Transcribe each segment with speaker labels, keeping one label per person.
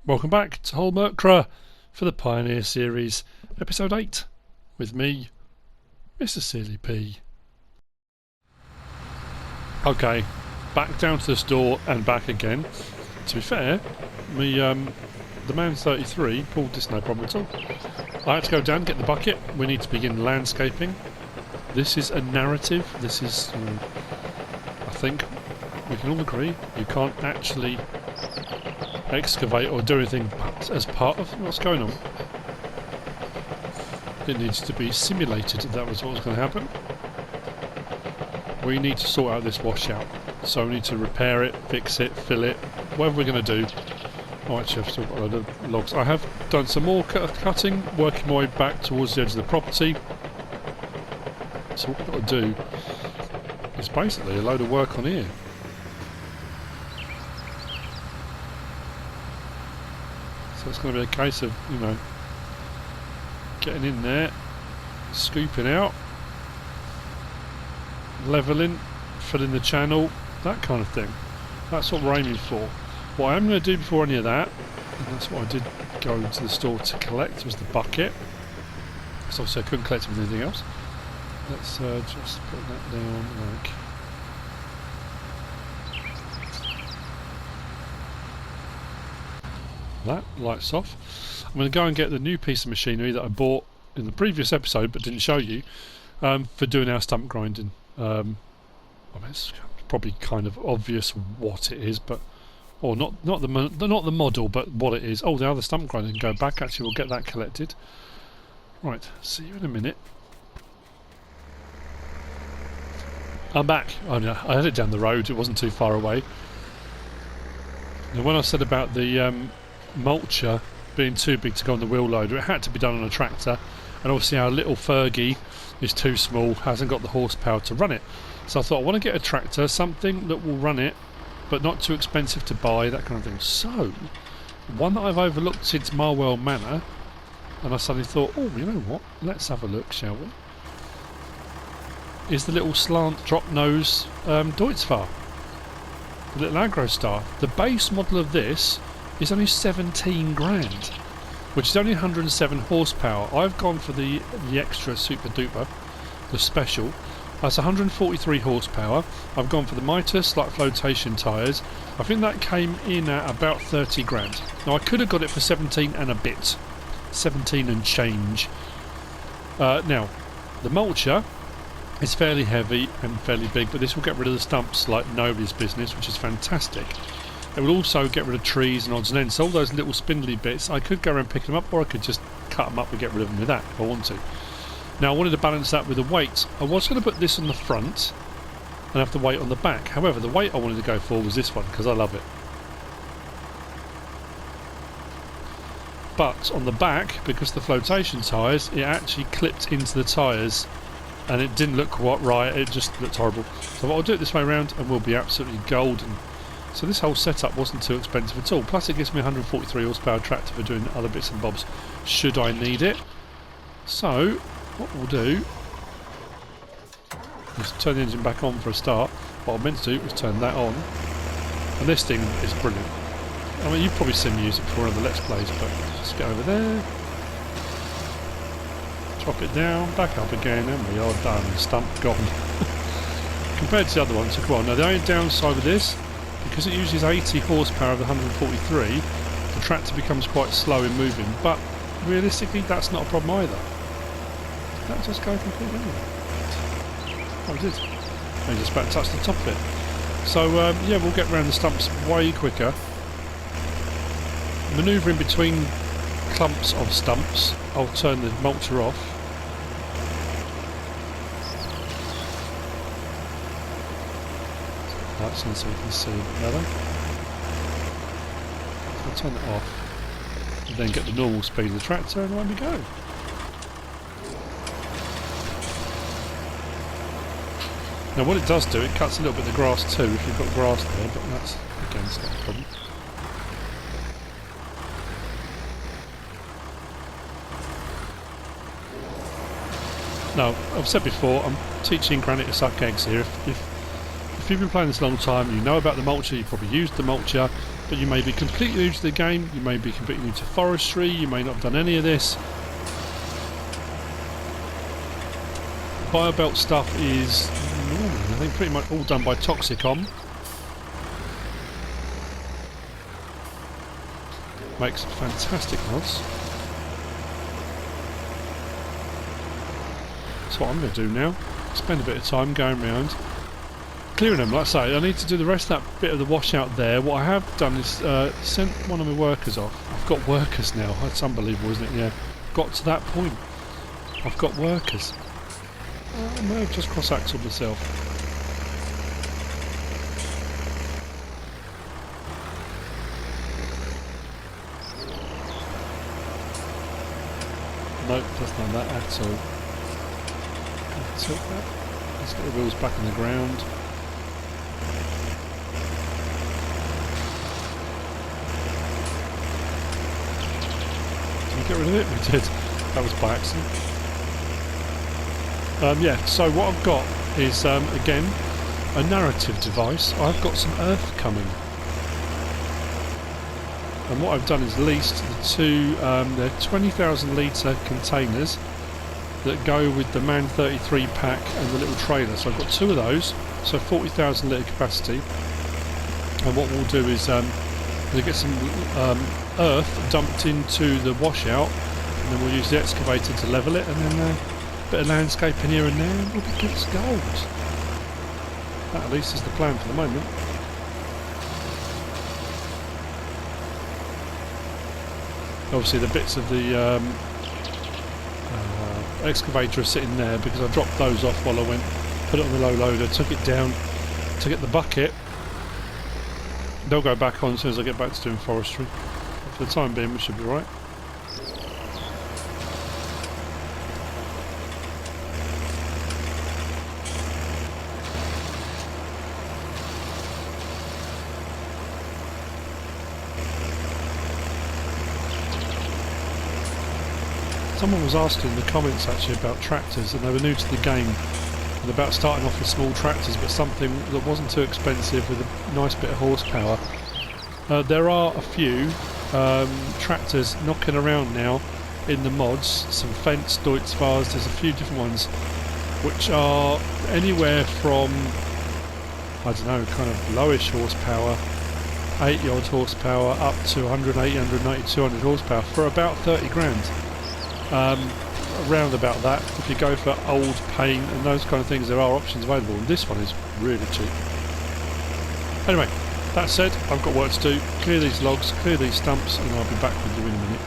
Speaker 1: Welcome back to HOLMAKRA for the Pioneer Series, Episode 8, with me, MrSealyp. Okay, back down to the store and back again. To be fair, the man 33 pulled this no problem at all. I had to go down, get the bucket. We need to begin landscaping. This is a narrative. This is, I think we can all agree, you can't actually excavate or do anything as part of what's going on. It needs to be simulated if that was what was going to happen. We need to sort out this washout. So we need to repair it, fix it, fill it, whatever we're going to do. Oh, actually I've still got a load of logs. I have done some more cutting, working my way back towards the edge of the property. So what we've got to do is basically a load of work on here. So it's going to be a case of, getting in there, scooping out, levelling, filling the channel, that kind of thing. That's what we're aiming for. What I'm going to do before any of that, and that's what I did go into the store to collect, was the bucket. So obviously I couldn't collect it with anything else. Let's just put that down like... that, lights off. I'm going to go and get the new piece of machinery that I bought in the previous episode but didn't show you, for doing our stump grinding. I mean, it's probably kind of obvious what it is, but not the model, but what it is. Oh, the other stump grinder can go back. Actually, we'll get that collected. Right, see you in a minute. I'm back. Oh no, I had it down the road. It wasn't too far away. Now, when I said about the mulcher being too big to go on the wheel loader, it had to be done on a tractor, and obviously our little Fergie is too small, hasn't got the horsepower to run it. So I thought I want to get a tractor, something that will run it but not too expensive to buy, that kind of thing. So one that I've overlooked since Marwell Manor, and I suddenly thought, oh, you know what, let's have a look, shall we, is the little slant drop nose Deutzfahr, the little Agro Star. The base model of this is only 17 grand, which is only 107 horsepower. I've gone for the extra super duper, the special. That's 143 horsepower. I've gone for the Mitre like flotation tyres. I think that came in at about 30 grand. Now I could have got it for 17 and a bit, 17 and change. Now the mulcher is fairly heavy and fairly big, but this will get rid of the stumps like nobody's business, which is fantastic. It will also get rid of trees and odds and ends. So all those little spindly bits, I could go around picking them up, or I could just cut them up and get rid of them with that if I want to. Now I wanted to balance that with the weight. I was going to put this on the front and have the weight on the back. However, the weight I wanted to go for was this one because I love it. But on the back, because the flotation tyres, it actually clipped into the tyres and it didn't look quite right. It just looked horrible. So I'll do it this way around and we'll be absolutely golden. So this whole setup wasn't too expensive at all. Plus it gives me 143 horsepower tractor for doing other bits and bobs should I need it. So what we'll do is turn the engine back on for a start. What I meant to do was turn that on. And this thing is brilliant. I mean, you've probably seen me use it before in other Let's Plays, but just get over there. Drop it down, back up again, and we are done. Stump gone. Compared to the other one, took a while. Now the only downside with this, because it uses 80 horsepower of the 143, the tractor becomes quite slow in moving, but realistically that's not a problem either. Did that just go completely anyway? Oh, it did. I just about touched the top of it. So yeah, we'll get around the stumps way quicker. Manoeuvring between clumps of stumps, I'll turn the mulcher off. Lights on so you can see better. I'll turn it off and then get the normal speed of the tractor and away we go. Now what it does do, it cuts a little bit of the grass too if you've got grass there, but that's, again, it's not a problem. Now, I've said before, I'm teaching Granite to suck eggs here. If if you've been playing this a long time, you know about the mulcher, you've probably used the mulcher, but you may be completely new to the game, you may be completely new to forestry, you may not have done any of this. Biobelt stuff is normally, I think, pretty much all done by Toxicom. Makes fantastic mods. That's what I'm going to do now. Spend a bit of time going around clearing them. Like I say, I need to do the rest of that bit of the washout there. What I have done is sent one of my workers off. I've got workers now. That's unbelievable, isn't it? Yeah. Got to that point. I've got workers. I may have just cross-axled myself. Nope, that's not that at all. Tilt that. Let's get the wheels back in the ground. Did we get rid of it? We did. That was by accident. Yeah, so what I've got is, again, a narrative device. I've got some earth coming. And what I've done is leased the two, they're 20,000 litre containers that go with the Man 33 pack and the little trailer. So I've got two of those, so 40,000 litre capacity. And what we'll do is we'll get some earth dumped into the washout, and then we'll use the excavator to level it, and then a bit of landscaping here and there, and we'll be good as gold. That at least is the plan for the moment. Obviously the bits of the excavator are sitting there because I dropped those off while I went, put it on the low loader, took it down to get the bucket. They'll go back on as soon as I get back to doing forestry. But for the time being we should be right. Someone was asking in the comments actually about tractors, and they were new to the game and about starting off with small tractors, but something that wasn't too expensive with a nice bit of horsepower. There are a few tractors knocking around now in the mods, some Fence, Deutz-Fahrs, there's a few different ones which are anywhere from, I don't know, kind of lowish horsepower, 80 odd horsepower up to 180, 190, 200 horsepower for about 30 grand. Around about that. If you go for old paint and those kind of things, there are options available, and this one is really cheap. Anyway, that said, I've got work to do. Clear these logs, clear these stumps, and I'll be back with you in a minute.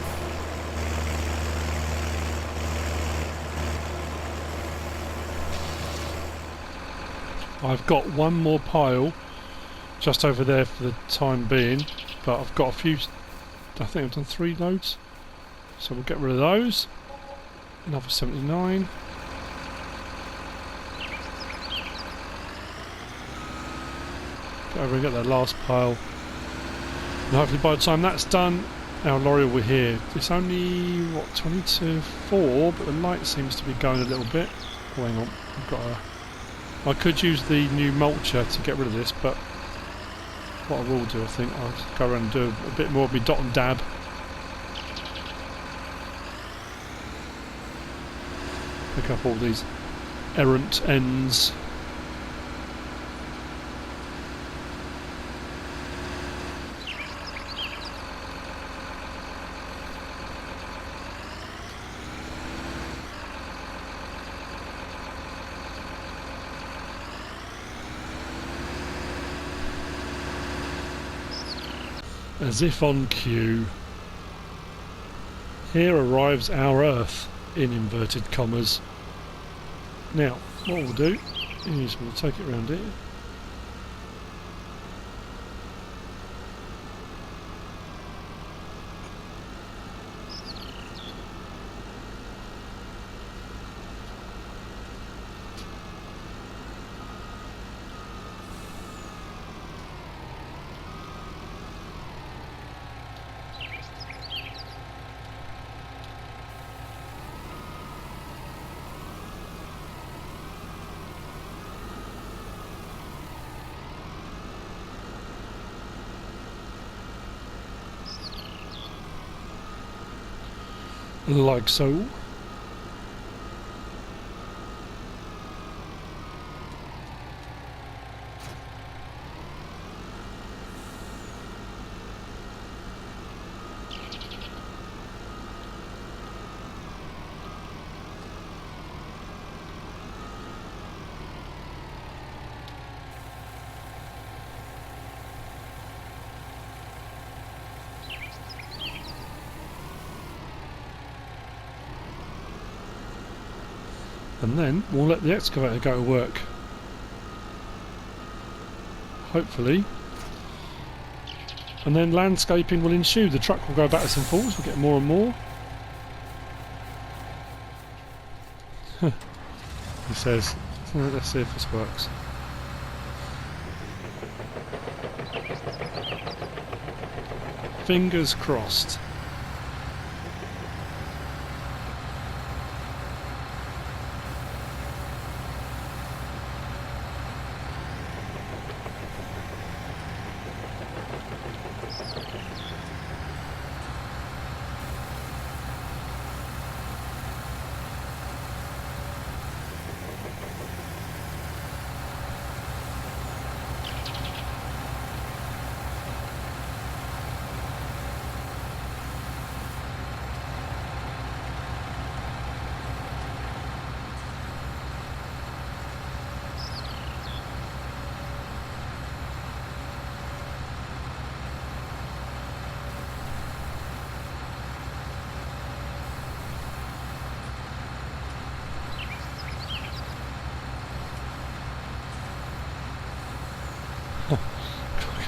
Speaker 1: I've got one more pile just over there for the time being, but I've got a few, I think I've done 3 loads. So we'll get rid of those. Another 79. Go over and get that last pile. And hopefully by the time that's done, our lorry will be here. It's only, what, 20 to 4, but the light seems to be going a little bit. Oh, hang on. I've got a... I could use the new mulcher to get rid of this, but what I will do, I think, I'll just go around and do a bit more of my dot and dab. Pick up all these errant ends. As if on cue, here arrives our Earth, in inverted commas. Now, what we'll do is we'll take it around here. Like so. And then we'll let the excavator go to work. Hopefully. And then landscaping will ensue. The truck will go backwards and forwards, we'll get more and more. He says, let's see if this works. Fingers crossed.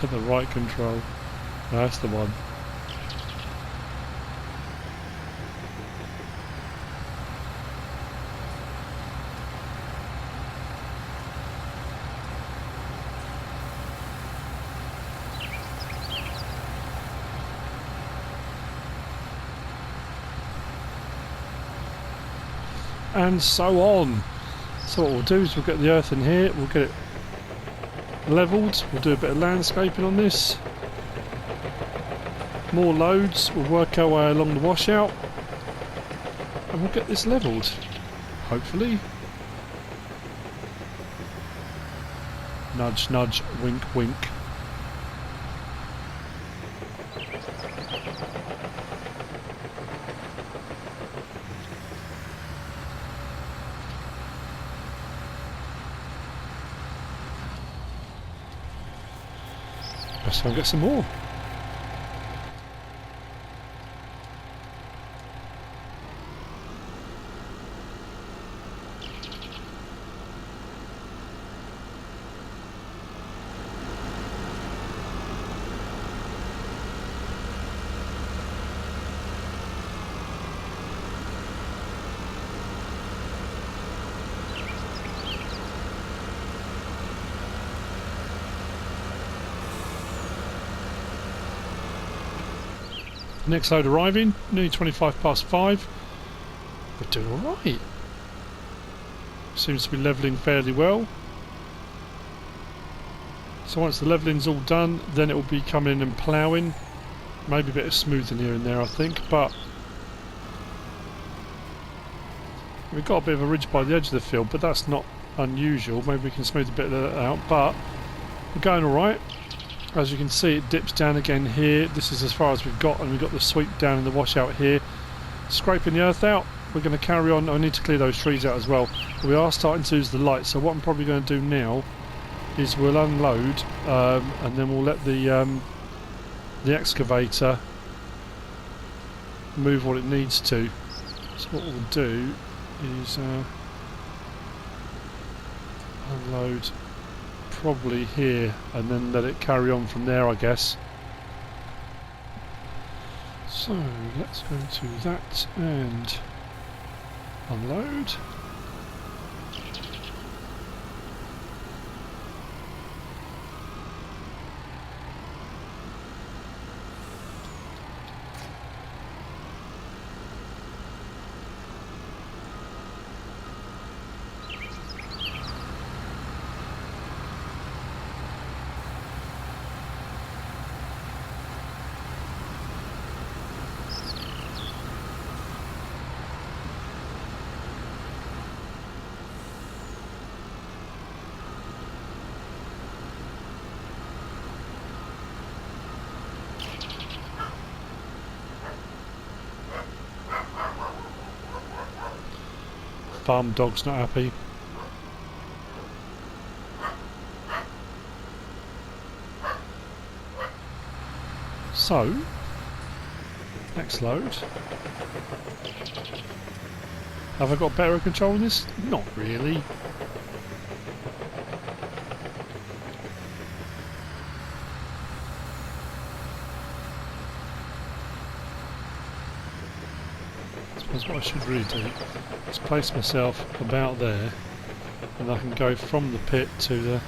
Speaker 1: Got the right control. That's the one. And so on. So what we'll do is we'll get the earth in here, we'll get it levelled, we'll do a bit of landscaping on this. More loads, we'll work our way along the washout. And we'll get this levelled. Hopefully. Nudge, nudge, wink, wink. Let's go and get some more. Next load arriving, nearly 25 past 5. We're doing alright. Seems to be levelling fairly well. So once the levelling's all done, then it will be coming and ploughing. Maybe a bit of smoothing here and there, I think, but we've got a bit of a ridge by the edge of the field, but that's not unusual. Maybe we can smooth a bit of that out, but we're going alright. As you can see, it dips down again here. This is as far as we've got, and we've got the sweep down in the washout here. Scraping the earth out. We're going to carry on. I need to clear those trees out as well. We are starting to use the light, so what I'm probably going to do now is we'll unload, and then we'll let the excavator move what it needs to. So what we'll do is unload probably here and then let it carry on from there, I guess. So let's go to that and unload. farm dog's not happy. So, next load. Have I got better control in this? Not really. I suppose what I should really do is place myself about there, and I can go from the pit to the...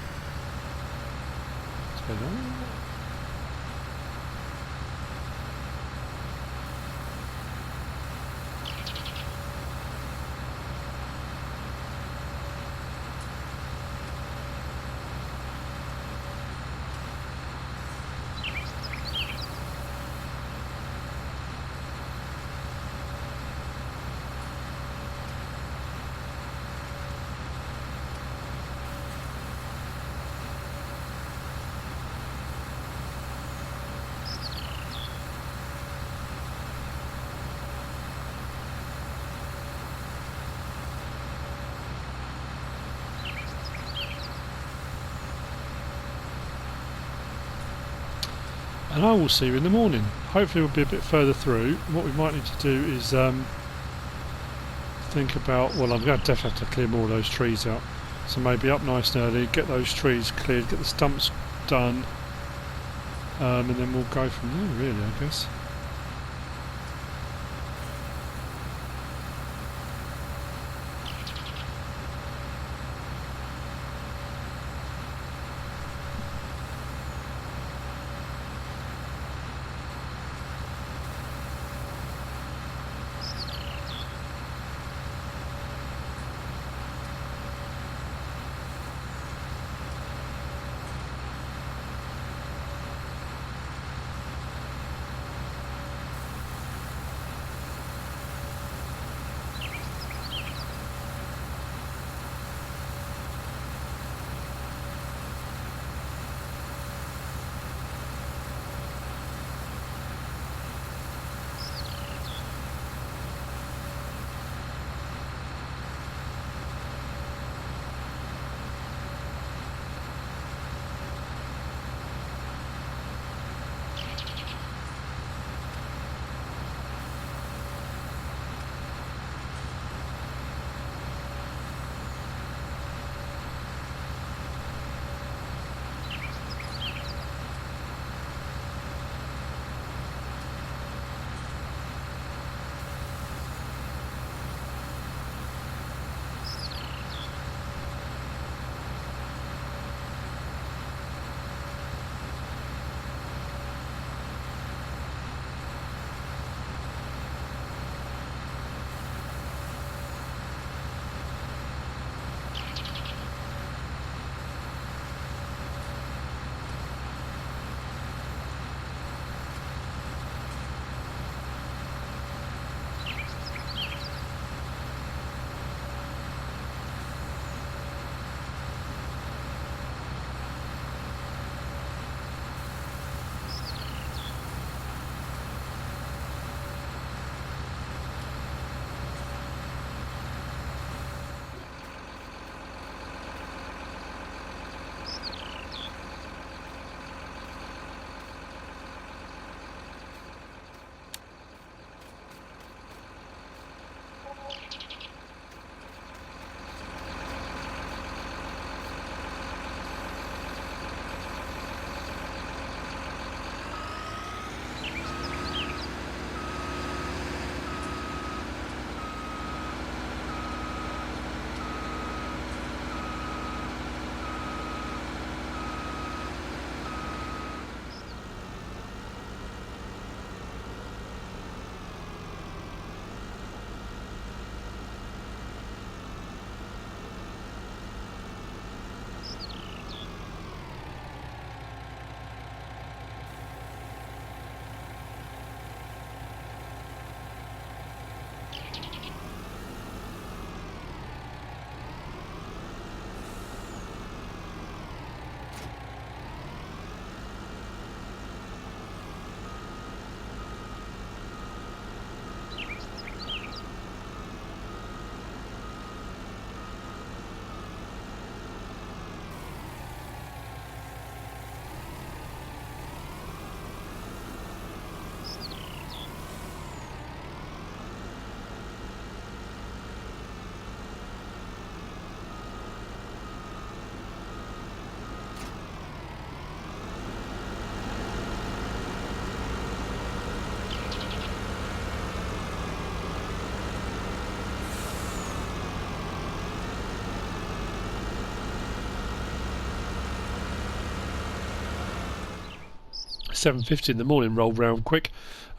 Speaker 1: And I will see you in the morning. Hopefully we'll be a bit further through. What we might need to do is think about, well, I'm going to definitely have to clear more of those trees out. So maybe up nice and early, get those trees cleared, get the stumps done, and then we'll go from there really, I guess. 7:50 in the morning rolled round quick.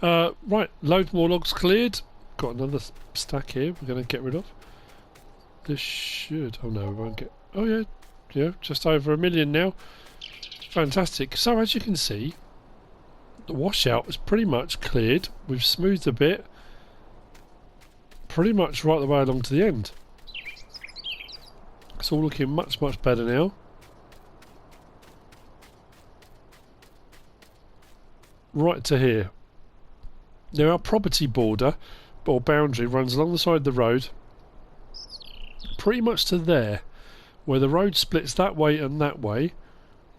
Speaker 1: Right, load more logs cleared. Got another stack here we're going to get rid of. This should... oh no, we won't get... oh yeah, yeah, just over 1 million now. Fantastic. So as you can see, the washout is pretty much cleared. We've smoothed a bit. Pretty much right the way along to the end. It's all looking much, much better now. Right to here. Now our property border, or boundary, runs along the side of the road. Pretty much to there. Where the road splits that way and that way.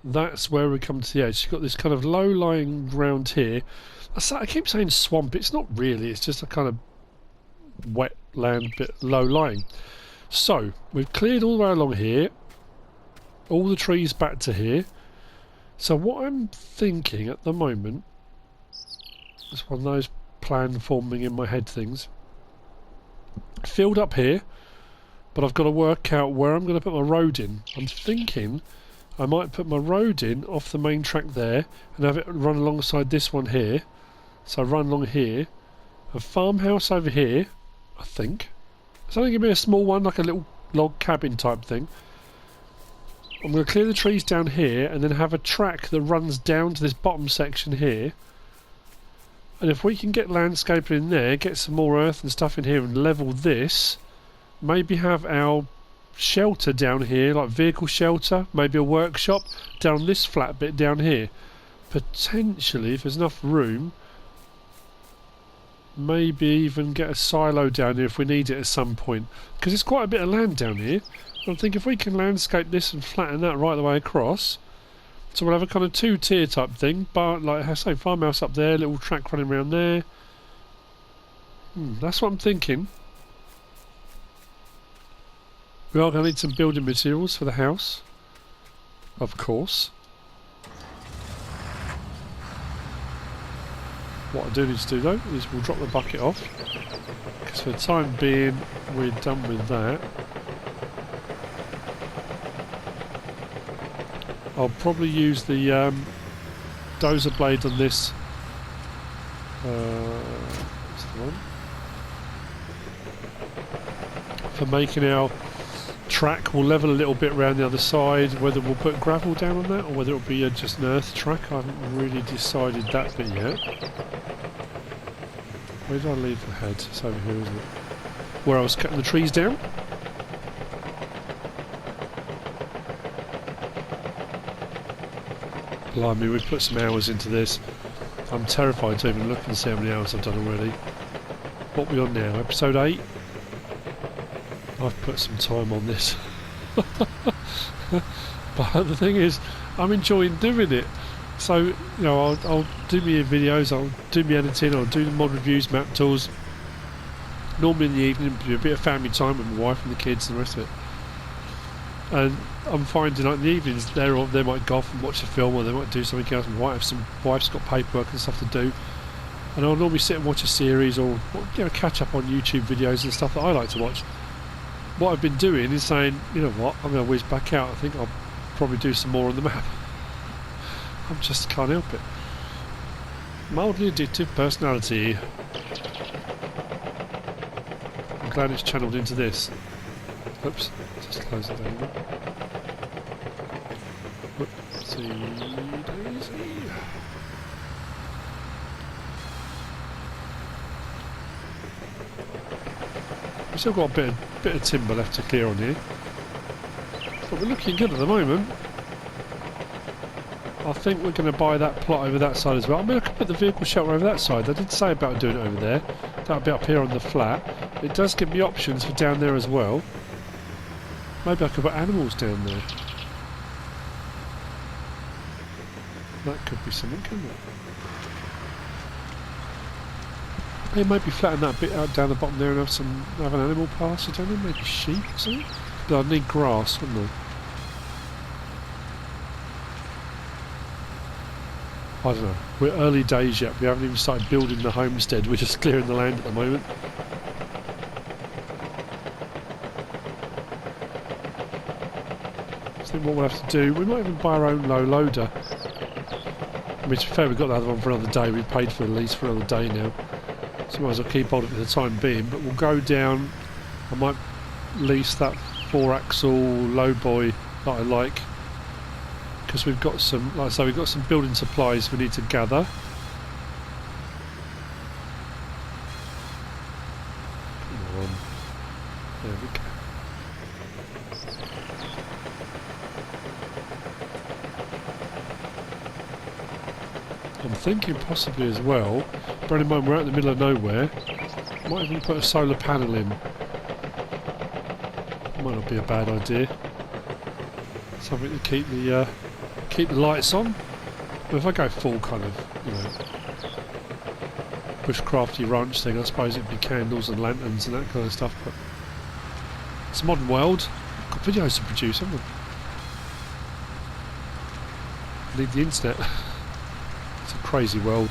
Speaker 1: That's where we come to the edge. You've got this kind of low-lying ground here. I keep saying swamp. It's not really. It's just a kind of wet land, bit low-lying. So, we've cleared all the way along here. All the trees back to here. So what I'm thinking at the moment... it's one of those plan forming in my head things. Filled up here. But I've got to work out where I'm going to put my road in. I'm thinking... I might put my road in off the main track there and have it run alongside this one here. So run along here. A farmhouse over here, I think. It's only going to be a small one, like a little log cabin type thing. I'm going to clear the trees down here and then have a track that runs down to this bottom section here. And if we can get landscaping in there, get some more earth and stuff in here and level this, maybe have our shelter down here, like vehicle shelter, maybe a workshop down this flat bit down here. Potentially, if there's enough room, maybe even get a silo down here if we need it at some point, because it's quite a bit of land down here. I think if we can landscape this and flatten that right the way across, so we'll have a kind of two-tier type thing, but like I say, farmhouse up there, little track running around there. That's what I'm thinking. We are going to need some building materials for the house, of course. What I do need to do though is we'll drop the bucket off, because for the time being we're done with that. I'll probably use the dozer blade on this. What's the one? For making our track. We'll level a little bit around the other side. Whether we'll put gravel down on that or whether it'll be just an earth track, I haven't really decided that bit yet. Where did I leave the head? It's over here, isn't it? Where I was cutting the trees down. Blimey, we've put some hours into this. I'm terrified to even look and see how many hours I've done already. What are we on now? Episode 8? I've put some time on this. But the thing is, I'm enjoying doing it. So, you know, I'll do my videos, I'll do my editing, I'll do the mod reviews, map tours. Normally in the evening, a bit of family time with my wife and the kids and the rest of it. And I'm finding like in the evenings, they might golf and watch a film, or they might do something else. My wife's got paperwork and stuff to do. And I'll normally sit and watch a series or, you know, catch up on YouTube videos and stuff that I like to watch. What I've been doing is saying, you know what, I'm going to whiz back out. I think I'll probably do some more on the map. I just can't help it. Mildly addictive personality. I'm glad it's channeled into this. Oops, just close it down. Whoopsie daisy. We've still got a bit of timber left to clear on here, but we're looking good at the moment. I think we're going to buy that plot over that side as well. I mean, I could put the vehicle shelter over that side. I did say about doing it over there. That'll be up here on the flat. It does give me options for down there as well. Maybe I could put animals down there. That could be something, couldn't it? Hey, maybe flatten that bit out down the bottom there and have an animal pasture down there, maybe sheep or something. But I'd need grass, wouldn't I don't know. We're early days yet. We haven't even started building the homestead. We're just clearing the land at the moment. I think what we'll have to do, we might even buy our own low loader. I mean, to be fair, we've got the other one for another day. We've paid for the lease for another day now. So might as well keep on it for the time being. But we'll go down. I might lease that 4-axle lowboy that I like. Because we've got some, like I say, we've got some building supplies we need to gather. Come on. There we go. I'm thinking possibly as well, bearing in mind we're out in the middle of nowhere, might even put a solar panel in. Might not be a bad idea. Something to keep the lights on. But if I go full kind of, you know, bushcrafty ranch thing, I suppose it'd be candles and lanterns and that kind of stuff. But it's a modern world. Got videos to produce, haven't we? Need the internet. It's a crazy world.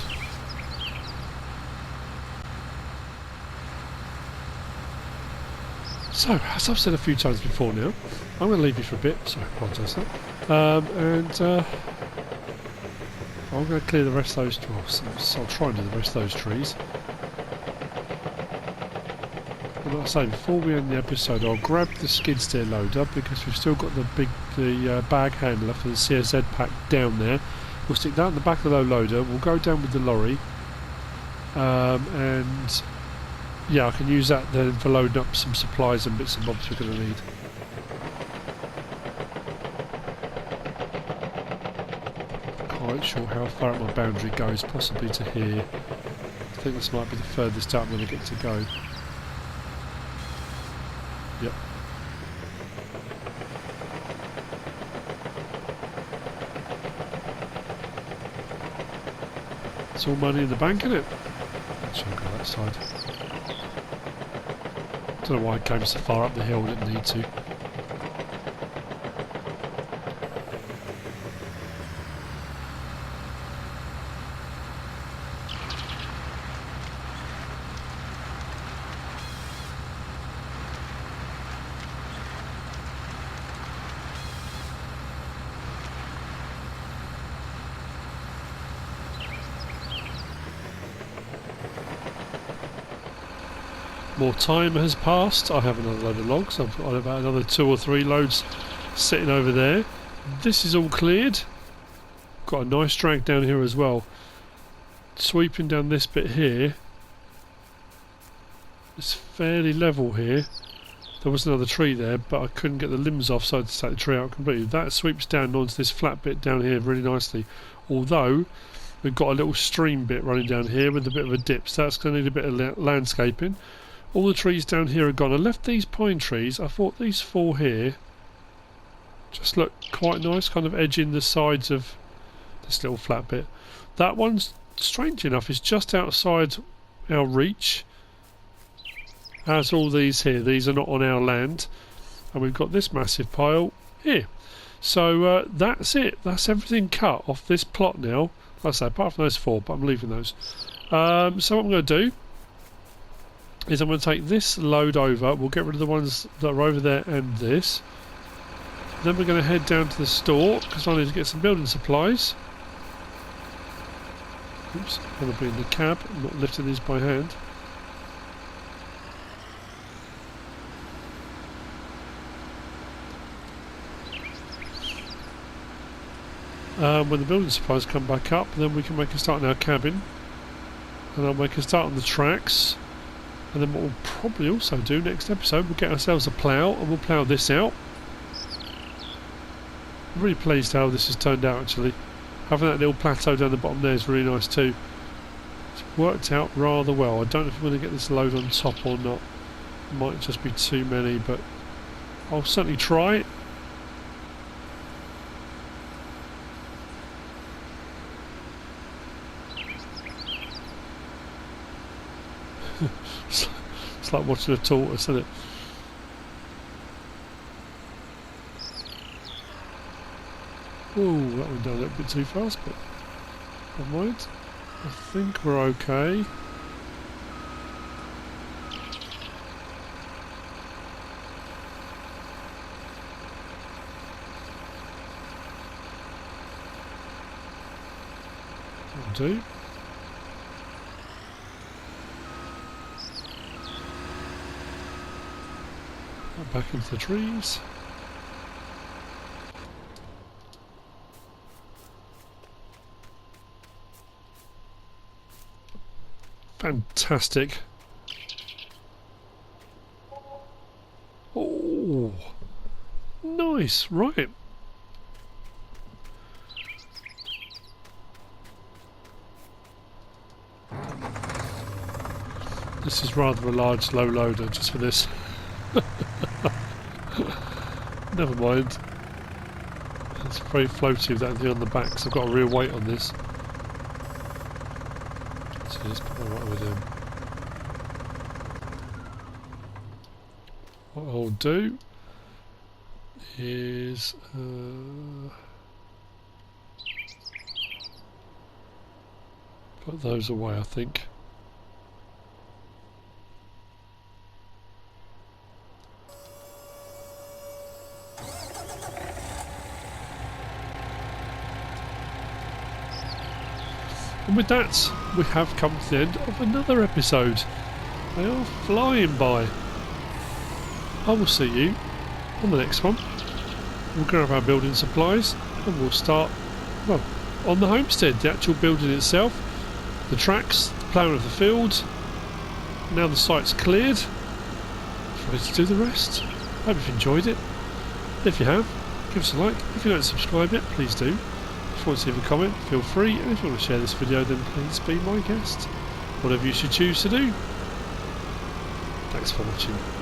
Speaker 1: So, as I've said a few times before now, I'm going to leave you for a bit. Sorry, I apologise for that. I'm going to clear the rest of those trees. So I'll try and do the rest of those trees. And like I say, before we end the episode, I'll grab the skid steer loader because we've still got the bag handler for the CSZ pack down there. We'll stick that in the back of the loader. We'll go down with the lorry, and yeah, I can use that then for loading up some supplies and bits and bobs we're going to need. Quite sure how far up my boundary goes, possibly to here. I think this might be the furthest out I'm going to get to go. Yep. It's all money in the bank, isn't it? Actually, I'll go that side. Don't know why I came so far up the hill, didn't need to. More time has passed. I have another load of logs. I've got about another 2 or 3 loads sitting over there. This is all cleared. Got a nice drag down here as well. Sweeping down this bit here. It's fairly level here. There was another tree there, but I couldn't get the limbs off, so I had to take the tree out completely. That sweeps down onto this flat bit down here really nicely. Although we've got a little stream bit running down here with a bit of a dip, so that's going to need a bit of landscaping. All the trees down here are gone. I left these pine trees. I thought these 4 here just look quite nice, kind of edging the sides of this little flat bit. That one's, strange enough, is just outside our reach. As all these here, these are not on our land. And we've got this massive pile here. So that's it. That's everything cut off this plot now. Like I say, apart from those 4, but I'm leaving those. So what I'm going to do is I'm going to take this load over. We'll get rid of the ones that are over there and this. Then we're going to head down to the store because I need to get some building supplies. Oops, I'm going to be in the cab. I'm not lifting these by hand. When the building supplies come back up, then we can make a start in our cabin. And I'll make a start on the tracks. And then what we'll probably also do next episode, we'll get ourselves a plough and we'll plough this out. I'm really pleased how this has turned out actually. Having that little plateau down the bottom there is really nice too. It's worked out rather well. I don't know if I'm going to get this load on top or not. It might just be too many, but I'll certainly try it. It's like watching a tortoise, isn't it? Ooh, that went down a little bit too fast, but never mind. I think we're okay. That'll do. Back into the trees. Fantastic. Oh, nice, right. This is rather a large low loader just for this. Never mind. It's very floaty with that thing on the back, so I've got a real weight on this. So just put what we're doing. What I'll do is put those away, I think. And with that, we have come to the end of another episode. They are flying by. I will see you on the next one. We'll grab our building supplies and we'll start, well, on the homestead, the actual building itself, the tracks, the ploughing of the field. Now the site's cleared, ready to do the rest. Hope you've enjoyed it. If you have, give us a like. If you don't subscribe yet, please do. If you want to leave a comment, feel free, and if you want to share this video, then please be my guest. Whatever you should choose to do. Thanks for watching.